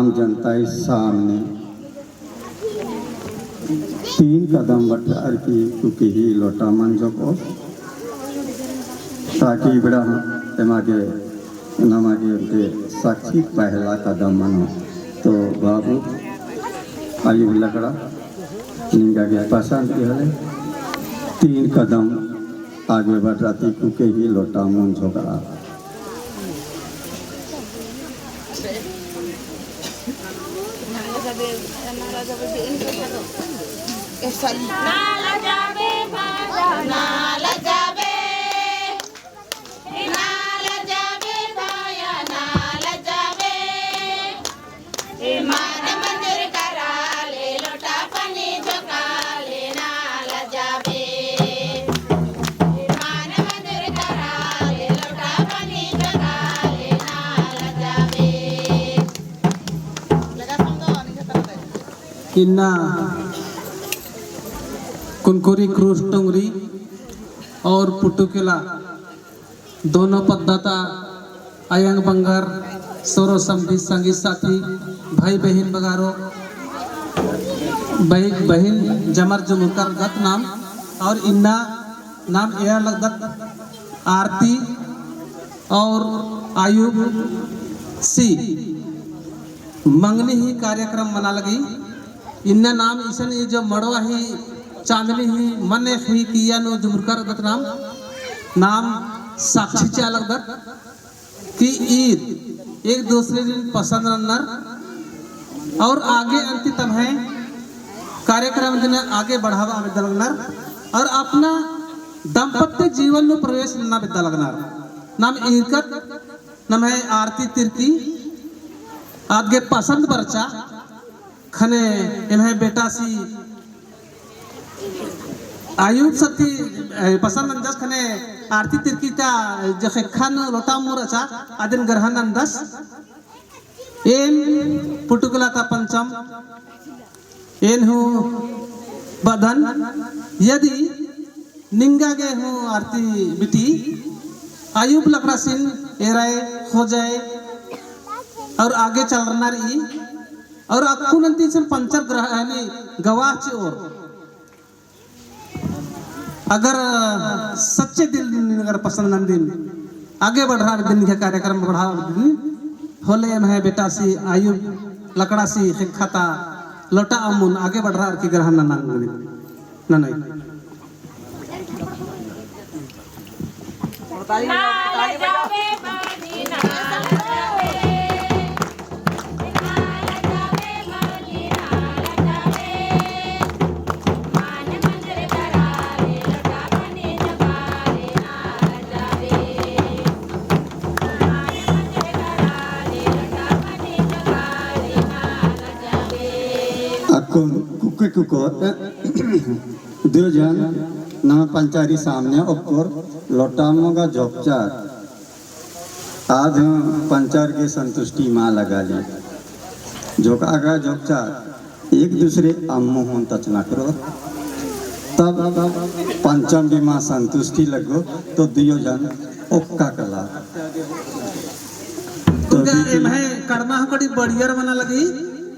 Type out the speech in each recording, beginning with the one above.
आम जनता के सामने 3 कदम बटर की कुकी ही लोटा मंजो को ताकि बड़ा एमागे नमागे उनके साक्षी पहला कदम मनो तो बाबू आयु लकड़ा निंगा के पसंद के हले 3 कदम आगे बढ़ रही कुके ही लोटा मंजो का इन्ना कुनकुरी क्रूज टुंगरी और पुटुकेला दोनों पद्धता अयंग बंगर सोरो संगी संगी साथी भाई बहन बगारो बहन जमर जमुकर गत नाम और इन्ना नाम यह लगत आरती और आयुब सी मंगनी ही कार्यक्रम मना लगी इन्ना नाम ईसन ये जो मड़वा ही चांदनी ही मन ही किया नो जुमरकर दत नाम साक्षी चा लगत कि ईद एक दूसरे दिन पसंद रन्नर और आगे अंतिम है कार्यक्रम दिन आगे बढ़ावा विद्या लगनर और अपना दाम्पत्य जीवन में प्रवेश ना विद्या लगनर नाम इरकत नाम है आरती तिरकी आगे पसंद बरचा खने इन्हें बेटा सी आयुब सती पसंद अंदस खने आरती तिरकी ता जखे खन लोटा मुरचा आदिन ग्रहण अंदस एन पुटुकला का पंचम एन हूँ बदन यदि निंगा गे हूँ आरती बिटी आयुब लकड़ा सिंह एराय हो जाए और आगे चल रहा रही और अक्कू नंती से पंचर ग्रह यानी गवाह चे और अगर सच्चे दिल अगर पसंद नंदिन आगे बढ़ रहा दिन के कार्यक्रम बढ़ा दिन होले है बेटा सी आयुब लकड़ा सी खाता लोटा अमुन आगे बढ़ रहा की ग्रहण ना नहीं कुके कुको 2 जन ना पंचारी सामने ऊपर लोटामोगा झोपचार आज पंचार के संतुष्टि माँ लगा ली झोंका का झोपचार एक दूसरे अम्मो हों तचना करो तब पंचम की माँ संतुष्टि लगो तो 2 जन ओक्का कला तो कड़मा कड़ी बढ़िया बना लगी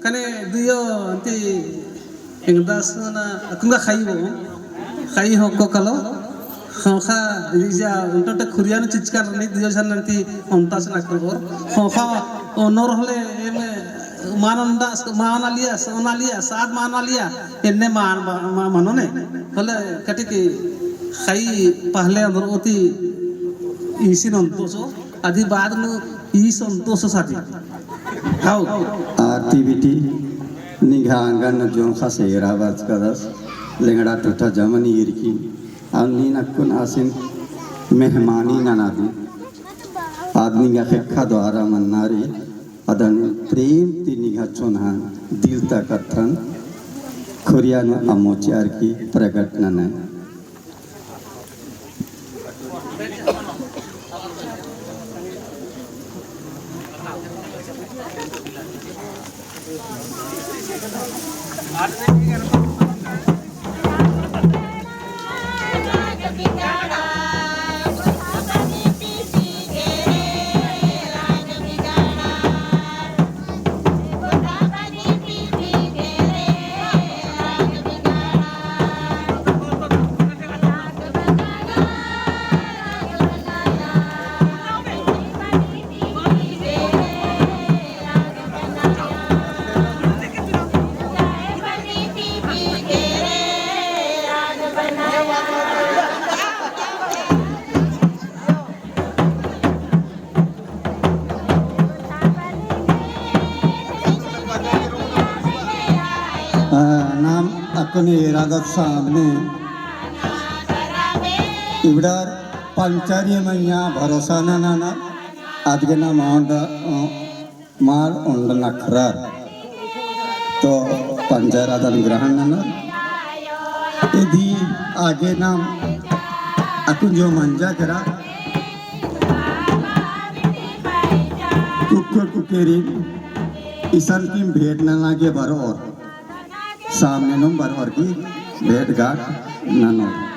कने दियो अंति इंगदास ना कुंगा खाई हो को कलो खोखा रिजा उनटे खुरिया न चिचकार नहीं दियो जन अंति अंतास ना करो खोखा ओनोर हले एमे माना लिया साथ माना लिया इन्ने मानो ने हले कटी की खाई पहले अंदर ओती इसी नंतोसो आदि बाद में ई संतोष साथी हाउ आरती बिटी निघा आंगन जो खसेरा बाज करस लेंगड़ा टूटा जमनी इरकी आनी नकुन आसिन मेहमानी ननादी आदमी का खेखा द्वारा मन्नारी अदन प्रेम ती निघा चोना दिल तक कथन खुरिया न अमोचार की प्रकट न नाम अकने इरादत सामने इवडार पंचारी मैया भरोसा ना आदगे ना मार उंड नखरार तो पंचारादन ग्रहण ना यदि आगे नाम अकुन जो मंजा करा कुकर कुकेरी इसन की भेंट न लागे बरोर सामने नो बरोर की भेंट घाट न